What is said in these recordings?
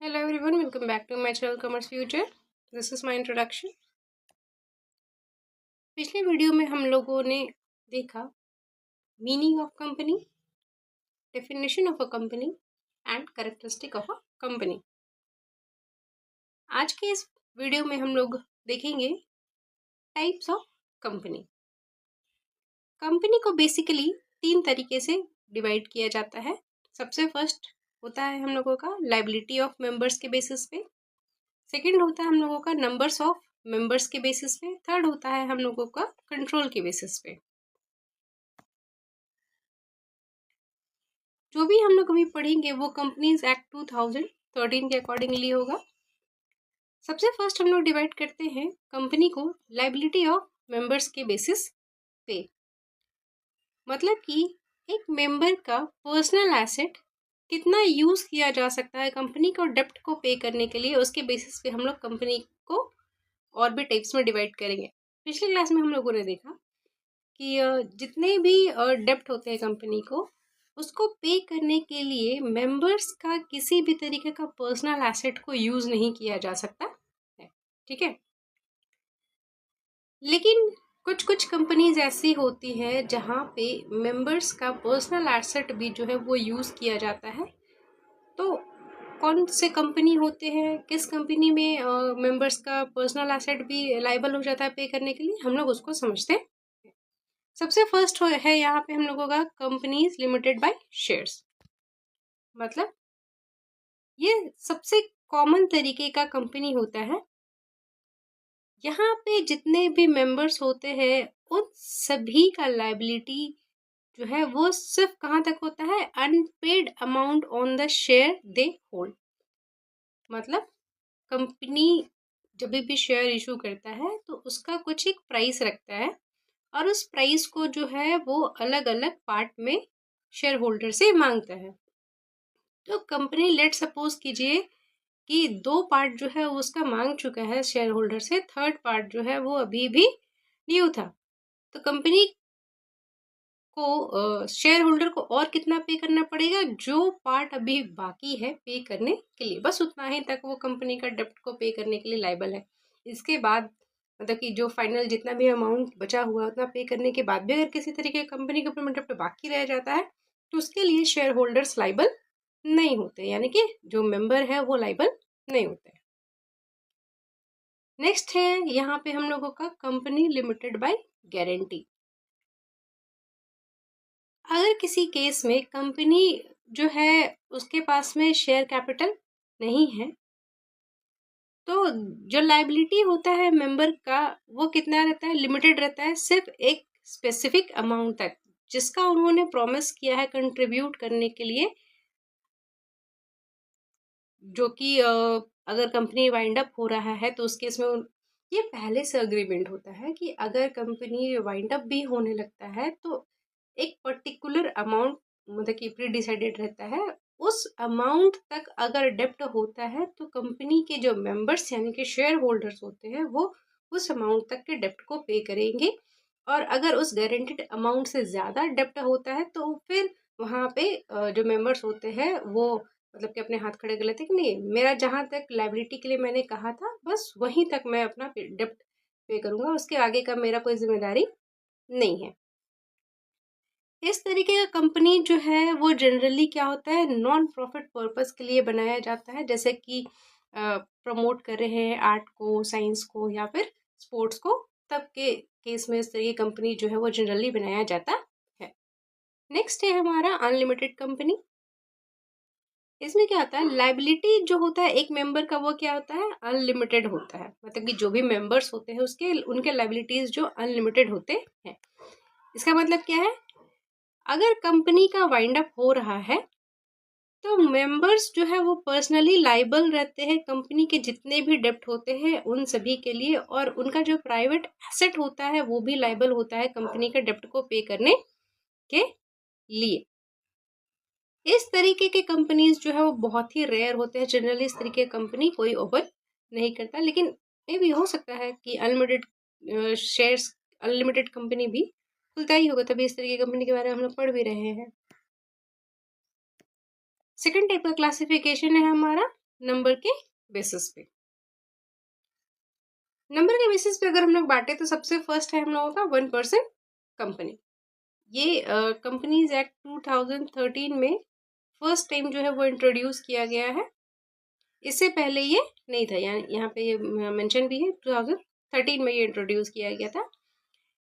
Hello everyone, welcome back to my channel Commerce Future. This is my introduction. पिछले video में हम लोगों ने देखा meaning of company, definition of a company and characteristic of a company. आज के इस वीडियो में हम लोग देखेंगे टाइप्स ऑफ कंपनी। कंपनी को बेसिकली 3 तरीके से डिवाइड किया जाता है। सबसे फर्स्ट होता है हम लोगों का लायबिलिटी ऑफ मेंबर्स के बेसिस पे, सेकंड होता है हम लोगों का नंबर्स ऑफ मेंबर्स के बेसिस पे, थर्ड होता है हम लोगों का कंट्रोल के बेसिस पे। जो भी हम लोग अभी पढ़ेंगे वो कंपनीज एक्ट 2013 के अकॉर्डिंगली होगा। सबसे फर्स्ट हम लोग डिवाइड करते हैं कंपनी को लायबिलिटी ऑफ मेंबर्स के बेसिस पे। मतलब कि एक मेंबर का पर्सनल एसेट कितना यूज किया जा सकता है कंपनी को डेप्ट को पे करने के लिए, उसके बेसिस पे हम लोग कंपनी को और भी टाइप्स में डिवाइड करेंगे। पिछले क्लास में हम लोगों ने देखा कि जितने भी डेप्ट होते हैं कंपनी को, उसको पे करने के लिए मेंबर्स का किसी भी तरीके का पर्सनल एसेट को यूज नहीं किया जा सकता है। ठीक है, लेकिन कुछ कुछ कंपनीज ऐसी होती है जहाँ पे मेंबर्स का पर्सनल एसेट भी जो है वो यूज किया जाता है। तो कौन से कंपनी होते हैं, किस कंपनी में मेंबर्स का पर्सनल एसेट भी लायबल हो जाता है पे करने के लिए, हम लोग उसको समझते हैं। सबसे फर्स्ट है यहाँ पे हम लोगों का कंपनीज लिमिटेड बाय शेयर्स। मतलब ये सबसे कॉमन तरीके का कंपनी होता है। यहाँ पे जितने भी मेंबर्स होते हैं उन सभी का लायबिलिटी जो है वो सिर्फ कहाँ तक होता है, unpaid amount on the share they hold. मतलब कंपनी जब भी शेयर इशू करता है तो उसका कुछ एक प्राइस रखता है और उस प्राइस को जो है वो अलग अलग पार्ट में शेयर होल्डर से मांगता है। तो कंपनी लेट सपोज कीजिए कि 2 पार्ट जो है उसका मांग चुका है शेयर होल्डर से, थर्ड पार्ट जो है वो अभी भी न्यू था। तो कंपनी को शेयर होल्डर को और कितना पे करना पड़ेगा, जो पार्ट अभी बाकी है पे करने के लिए, बस उतना ही तक वो कंपनी का डेप्ट को पे करने के लिए लायबल है। इसके बाद मतलब कि जो फाइनल जितना भी अमाउंट बचा हुआ उतना पे करने के बाद भी अगर किसी तरीके कंपनी के ऊपर डेप्ट बाकी रह जाता है तो उसके लिए शेयर होल्डर्स लायबल नहीं होते, यानी कि जो मेंबर है वो लायबल नहीं होते। नेक्स्ट है यहाँ पे हम लोगों का कंपनी लिमिटेड बाय गारंटी। अगर किसी केस में कंपनी जो है उसके पास में शेयर कैपिटल नहीं है तो जो लायबिलिटी होता है मेंबर का वो कितना रहता है, लिमिटेड रहता है, सिर्फ एक स्पेसिफिक अमाउंट तक जिसका उन्होंने प्रॉमिस किया है कंट्रीब्यूट करने के लिए, जो कि अगर कंपनी वाइंड अप हो रहा है तो उस केस में ये पहले से अग्रीमेंट होता है कि अगर कंपनी वाइंड अप भी होने लगता है तो एक पर्टिकुलर अमाउंट मतलब कि प्री डिसाइडेड रहता है, उस अमाउंट तक अगर डेप्ट होता है तो कंपनी के जो मेंबर्स यानी कि शेयर होल्डर्स होते हैं वो उस अमाउंट तक के डेप्ट को पे करेंगे। और अगर उस गारंटेड अमाउंट से ज़्यादा डेप्ट होता है तो फिर वहाँ पे जो मेंबर्स होते हैं वो मतलब कि अपने हाथ खड़े कर लेते हैं कि नहीं, मेरा जहाँ तक लायबिलिटी के लिए मैंने कहा था बस वहीं तक मैं अपना डेप्ट पे करूँगा, उसके आगे का मेरा कोई जिम्मेदारी नहीं है। इस तरीके का कंपनी जो है वो जनरली क्या होता है, नॉन प्रॉफिट पर्पस के लिए बनाया जाता है, जैसे कि प्रमोट कर रहे हैं आर्ट को, साइंस को या फिर स्पोर्ट्स को, तब के केस में इस तरीके कंपनी जो है वो जनरली बनाया जाता है। नेक्स्ट है हमारा अनलिमिटेड कंपनी। इसमें क्या होता है, लायबिलिटी जो होता है एक मेंबर का वो क्या होता है, अनलिमिटेड होता है। मतलब कि जो भी मेंबर्स होते हैं उसके उनके लायबिलिटीज जो अनलिमिटेड होते हैं। इसका मतलब क्या है, अगर कंपनी का वाइंड अप हो रहा है तो मेंबर्स जो है वो पर्सनली लाइबल रहते हैं कंपनी के जितने भी डेप्ट होते हैं उन सभी के लिए, और उनका जो प्राइवेट एसेट होता है वो भी लाइबल होता है कंपनी के डेप्ट को पे करने के लिए। इस तरीके के कंपनीज जो है वो बहुत ही रेयर होते हैं, जनरली इस तरीके की कंपनी कोई ओपन नहीं करता, लेकिन ये भी हो सकता है कि अनलिमिटेड शेयर्स अनलिमिटेड कंपनी भी खुलता ही होगा, तभी इस तरीके की कंपनी के बारे में हम लोग पढ़ भी रहे हैं। सेकेंड टाइप का क्लासिफिकेशन है हमारा नंबर के बेसिस पे। नंबर के बेसिस पे अगर हम लोग बांटे तो सबसे फर्स्ट है हम लोगों का 1% कंपनी। ये कंपनीज एक्ट 2013 में फर्स्ट टाइम जो है वो इंट्रोड्यूस किया गया है। इससे पहले ये नहीं था, यहाँ पे ये मेंशन भी है 2013 में ये इंट्रोड्यूस किया गया था।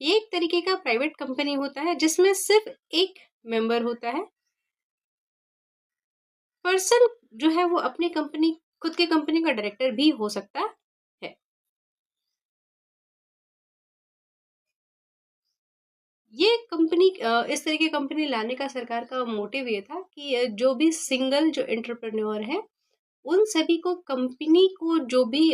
ये एक तरीके का प्राइवेट कंपनी होता है जिसमें सिर्फ एक मेंबर होता है। पर्सन जो है वो अपनी कंपनी, खुद के कंपनी का डायरेक्टर भी हो सकता है। ये कंपनी इस तरह की कंपनी लाने का सरकार का मोटिव ये था कि जो भी सिंगल जो एंटरप्रेन्योर है उन सभी को कंपनी को जो भी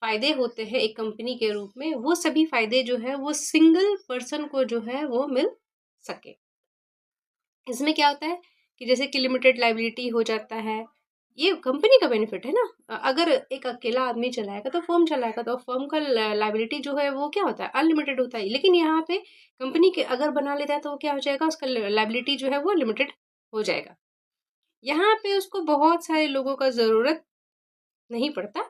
फायदे होते हैं एक कंपनी के रूप में, वो सभी फायदे जो है वो सिंगल पर्सन को जो है वो मिल सके। इसमें क्या होता है कि जैसे कि लिमिटेड लाइबिलिटी हो जाता है, ये कंपनी का बेनिफिट है ना। अगर एक अकेला आदमी चलाएगा तो फर्म चलाएगा तो फर्म का लाइबिलिटी जो है वो क्या होता है, अनलिमिटेड होता है। लेकिन यहाँ पे कंपनी के अगर बना लेता है तो वो क्या हो जाएगा, उसका लाइबिलिटी जो है वो लिमिटेड हो जाएगा। यहाँ पे उसको बहुत सारे लोगों का जरूरत नहीं पड़ता,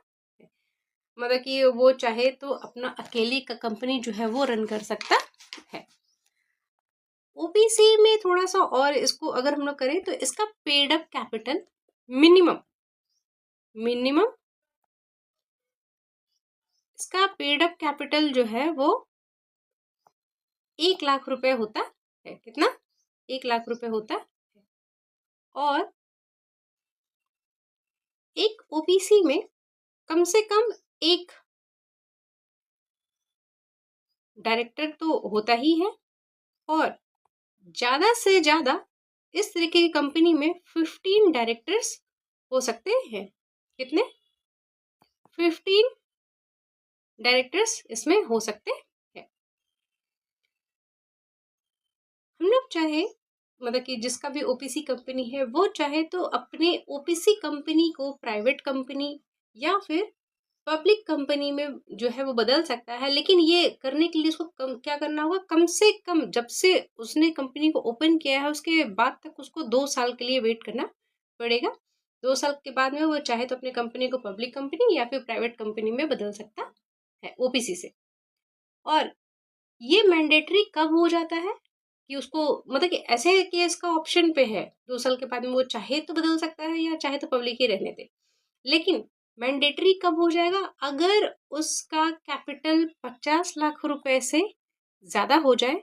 मतलब कि वो चाहे तो अपना अकेली का कंपनी जो है वो रन कर सकता है। ओबीसी में थोड़ा सा और इसको अगर हम लोग करें तो इसका paid up capital minimum minimum इसका पेड अप कैपिटल जो है वो 1 लाख रुपए होता है। कितना? 1 लाख रुपए होता है। और एक ओबीसी में कम से कम एक डायरेक्टर तो होता ही है, और ज्यादा से ज्यादा इस तरीके की कंपनी में 15 डायरेक्टर्स हो सकते हैं। कितने? 15 डायरेक्टर्स इसमें हो सकते हैं। हम लोग चाहे, मतलब कि जिसका भी ओपीसी कंपनी है वो चाहे तो अपने ओपीसी कंपनी को प्राइवेट कंपनी या फिर पब्लिक कंपनी में जो है वो बदल सकता है। लेकिन ये करने के लिए उसको क्या करना होगा, कम से कम जब से उसने कंपनी को ओपन किया है उसके बाद तक उसको 2 साल के लिए वेट करना पड़ेगा। 2 साल के बाद में वो चाहे तो अपने कंपनी को पब्लिक कंपनी या फिर प्राइवेट कंपनी में बदल सकता है ओपीसी से। और ये मैंडेटरी कब हो जाता है कि उसको, मतलब कि ऐसे केस का ऑप्शन पे है 2 साल के बाद में वो चाहे तो बदल सकता है या चाहे तो पब्लिक ही रहने दे। लेकिन मैंडेटरी कब हो जाएगा, अगर उसका कैपिटल 50 लाख रुपए से ज्यादा हो जाए,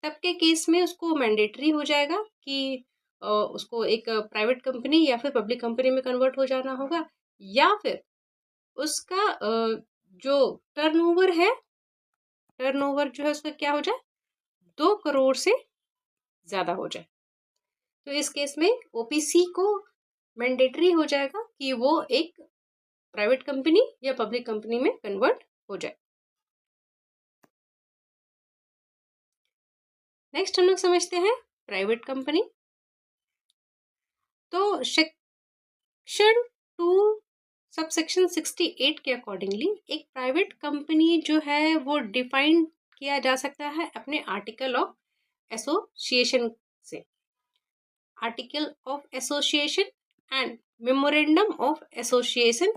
तब के केस में उसको मैंडेटरी हो जाएगा कि उसको एक प्राइवेट कंपनी या फिर पब्लिक कंपनी में कन्वर्ट हो जाना होगा, या फिर उसका जो टर्नओवर है, टर्नओवर जो है उसका क्या हो जाए, 2 करोड़ से ज्यादा हो जाए। तो इस केस में ओपीसी को मैंडेटरी हो जाएगा कि वो एक प्राइवेट कंपनी या पब्लिक कंपनी में कन्वर्ट हो जाए। नेक्स्ट हम लोग समझते हैं प्राइवेट कंपनी। तो सेक्शन 2 सबसेक्शन 68 के अकॉर्डिंगली एक प्राइवेट कंपनी जो है वो डिफाइन किया जा सकता है अपने आर्टिकल ऑफ एसोसिएशन से। Article of association and memorandum of association,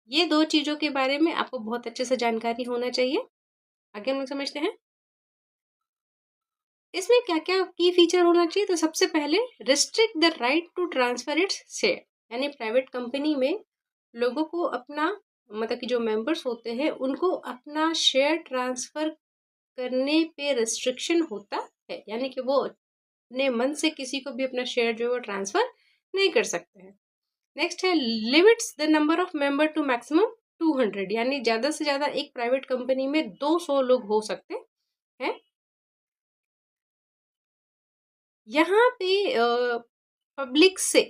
ये 2 चीजों के बारे में आपको बहुत अच्छे से जानकारी होना चाहिए। आगे हम लोग समझते हैं इसमें क्या क्या की फीचर होना चाहिए। तो सबसे पहले restrict the right to transfer its share, यानी प्राइवेट कंपनी में लोगों को अपना, मतलब कि जो मेंबर्स होते हैं उनको अपना शेयर ट्रांसफर करने पे रिस्ट्रिक्शन होता है, यानी कि वो अपने मन से किसी को भी अपना शेयर जो है वो ट्रांसफर नहीं कर सकते हैं। नेक्स्ट है limits the number of member to maximum 200, यानी ज्यादा से ज्यादा एक प्राइवेट कंपनी में 200 लोग हो सकते हैं। यहाँ पे पब्लिक से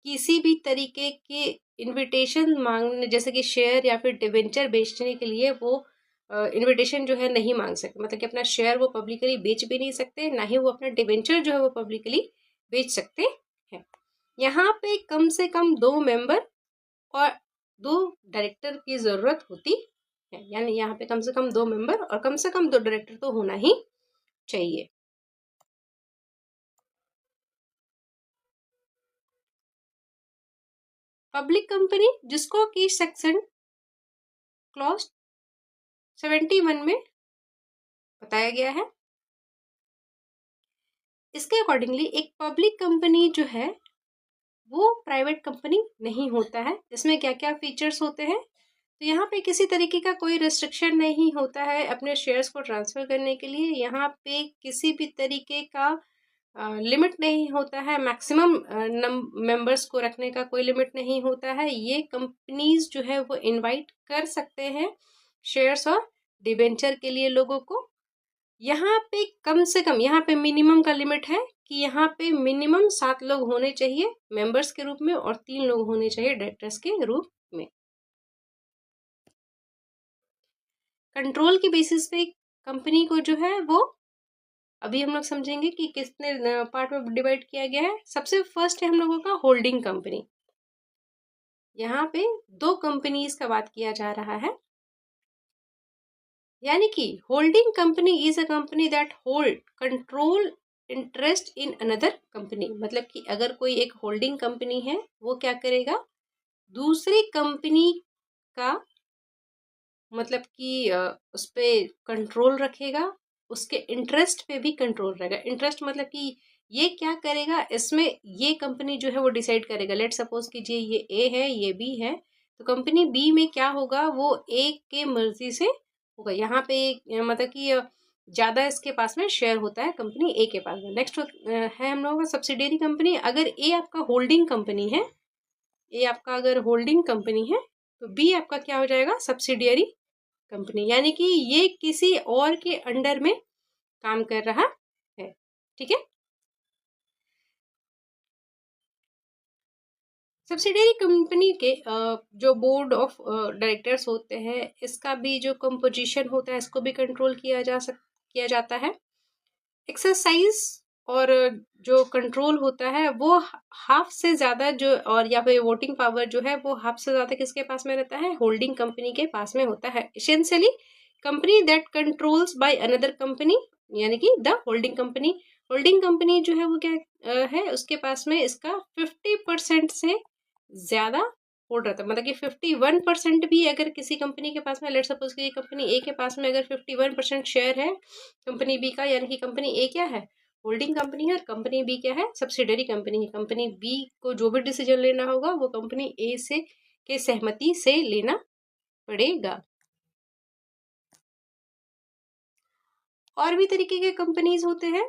किसी भी तरीके के इनविटेशन मांगने, जैसे कि शेयर या फिर डिवेंचर बेचने के लिए वो इनविटेशन जो है नहीं मांग सकते, मतलब कि अपना शेयर वो पब्लिकली बेच भी नहीं सकते, ना ही वो अपना डिवेंचर जो है वो पब्लिकली बेच सकते हैं। यहाँ पे कम से कम 2 मेंबर और 2 डायरेक्टर की जरूरत होती है, यानी यहाँ पे कम से कम 2 मेंबर और कम से कम 2 डायरेक्टर तो होना ही चाहिए। पब्लिक कंपनी जिसको कि सेक्शन क्लॉज 71 में बताया गया है। इसके अकॉर्डिंगली एक पब्लिक कंपनी जो है वो प्राइवेट कंपनी नहीं होता है। इसमें क्या क्या फीचर्स होते हैं, तो यहाँ पे किसी तरीके का कोई रिस्ट्रिक्शन नहीं होता है अपने शेयर्स को ट्रांसफ़र करने के लिए। यहाँ पे किसी भी तरीके का लिमिट नहीं होता है, मैक्सिमम मेंबर्स को रखने का कोई लिमिट नहीं होता है। ये कंपनीज जो है वो इनवाइट कर सकते हैं शेयर्स और डिबेंचर के लिए लोगों को। यहाँ पे कम से कम, यहाँ पे मिनिमम का लिमिट है कि यहाँ पे मिनिमम 7 लोग होने चाहिए मेंबर्स के रूप में और 3 लोग होने चाहिए डायरेक्टर्स के रूप में। कंट्रोल की बेसिस पे कंपनी को जो है वो अभी हम लोग समझेंगे कि कितने पार्ट में डिवाइड किया गया है। सबसे फर्स्ट है हम लोगों का होल्डिंग कंपनी। यहाँ पे 2 कंपनीज का बात किया जा रहा है, यानी कि holding company is a company that hold control interest in another company. मतलब कि अगर कोई एक होल्डिंग कंपनी है वो क्या करेगा, दूसरी कंपनी का मतलब कि उस पर कंट्रोल रखेगा, उसके इंटरेस्ट पे भी कंट्रोल रहेगा। इंटरेस्ट मतलब कि ये क्या करेगा, इसमें ये कंपनी जो है वो डिसाइड करेगा। लेट सपोज कीजिए ये ए है ये बी है, तो कंपनी बी में क्या होगा वो ए के मर्जी से होगा। यहाँ पे मतलब कि ज़्यादा इसके पास में शेयर होता है कंपनी ए के पास में। नेक्स्ट है हम लोगों का सब्सिडियरी कंपनी। अगर ए आपका होल्डिंग कंपनी है, ए आपका अगर होल्डिंग कंपनी है तो बी आपका क्या हो जाएगा, सब्सिडियरी कंपनी, यानी कि ये किसी और के अंडर में काम कर रहा है। ठीक है। सब्सिडियरी कंपनी के जो बोर्ड ऑफ डायरेक्टर्स होते हैं, इसका भी जो कंपोजिशन होता है इसको भी कंट्रोल किया जाता है। एक्सरसाइज और जो कंट्रोल होता है वो हाफ से ज़्यादा जो, और या फिर वोटिंग पावर जो है वो हाफ से ज़्यादा किसके पास में रहता है, होल्डिंग कंपनी के पास में होता है। Essentially company that controls by another company, यानी कि the holding company. Holding company जो है वो क्या है, उसके पास में इसका 50% से ज़्यादा होल्ड रहता है। मतलब कि 51% भी अगर किसी कंपनी के पास में, लेट सपोज कि कंपनी ए के पास में अगर 51% शेयर है कंपनी बी का, यानी कि कंपनी ए क्या है, होल्डिंग कंपनी है, और कंपनी बी क्या है, सब्सिडरी कंपनी है। कंपनी बी को जो भी डिसीजन लेना होगा वो कंपनी ए से के सहमति से लेना पड़ेगा। और भी तरीके के कंपनीज होते हैं,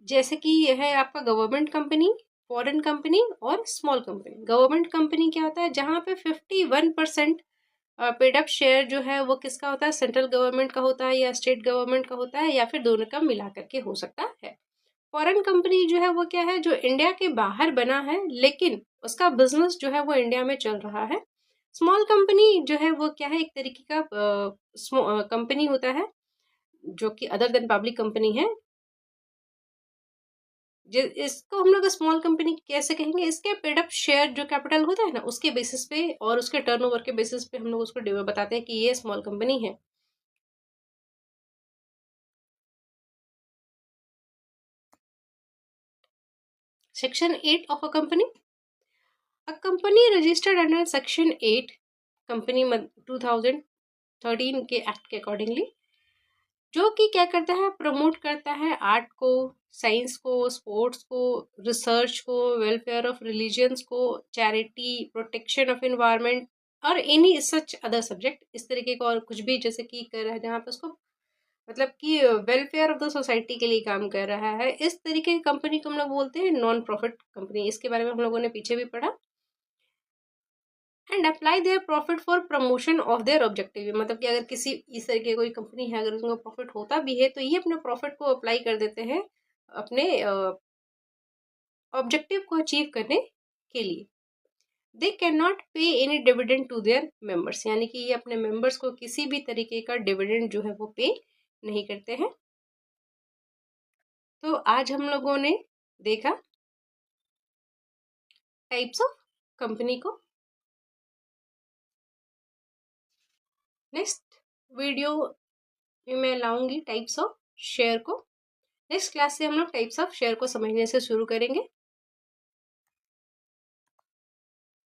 जैसे कि यह है आपका गवर्नमेंट कंपनी, फॉरेन कंपनी और स्मॉल कंपनी। गवर्नमेंट कंपनी क्या होता है, जहाँ पे 51% पेड अप शेयर जो है वो किसका होता है, सेंट्रल गवर्नमेंट का होता है या स्टेट गवर्नमेंट का होता है, या फिर दोनों का मिला करके हो सकता है। फॉरेन कंपनी जो है वो क्या है, जो इंडिया के बाहर बना है लेकिन उसका बिजनेस जो है वो इंडिया में चल रहा है। स्मॉल कंपनी जो है वो क्या है, एक तरीके का कंपनी होता है जो कि अदर देन पब्लिक कंपनी है। इसको हम लोग स्मॉल कंपनी कैसे कहेंगे, इसके पेड अप शेयर जो कैपिटल होता है ना उसके बेसिस पे और उसके टर्नओवर के बेसिस पे हम लोग उसको बताते हैं कि ये स्मॉल कंपनी है। Section 8 of a company. A company registered under Section 8 company 2013 के एक्ट के अकॉर्डिंगली, जो कि क्या करता है, प्रमोट करता है आर्ट को, साइंस को, स्पोर्ट्स को, रिसर्च को, वेलफेयर ऑफ रिलीजियंस को, चैरिटी, प्रोटेक्शन ऑफ एनवायरनमेंट और एनी सच अदर सब्जेक्ट, इस तरीके का और कुछ भी जैसे कि कर रहा है जहाँ पे उसको मतलब कि वेलफेयर ऑफ द सोसाइटी के लिए काम कर रहा है। इस तरीके की कंपनी को हम लोग बोलते हैं नॉन प्रॉफिट कंपनी। इसके बारे में हम लोगों ने पीछे भी पढ़ा। And apply their profit for promotion of their objective. मतलब कि अगर किसी इस तरीके कोई कंपनी है, अगर उनको प्रॉफिट होता भी है तो ये अपने प्रॉफिट को अप्लाई कर देते हैं अपने ऑब्जेक्टिव को अचीव करने के लिए। They can not pay any dividend to their members, यानी कि ये अपने मेंबर्स को किसी भी तरीके का डिविडेंड जो है वो पे नहीं करते हैं। तो आज हम लोगों ने देखा टाइप्स ऑफ कंपनी को। नेक्स्ट वीडियो में मैं लाऊंगी टाइप्स ऑफ शेयर को। नेक्स्ट क्लास से हम लोग टाइप्स ऑफ शेयर को समझने से शुरू करेंगे।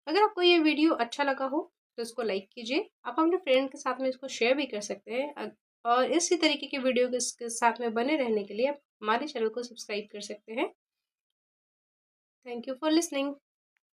अगर आपको ये वीडियो अच्छा लगा हो तो इसको लाइक कीजिए। आप अपने फ्रेंड के साथ में इसको शेयर भी कर सकते हैं। और इसी तरीके की वीडियो के साथ में बने रहने के लिए आप हमारे चैनल को सब्सक्राइब कर सकते हैं। Thank you for listening.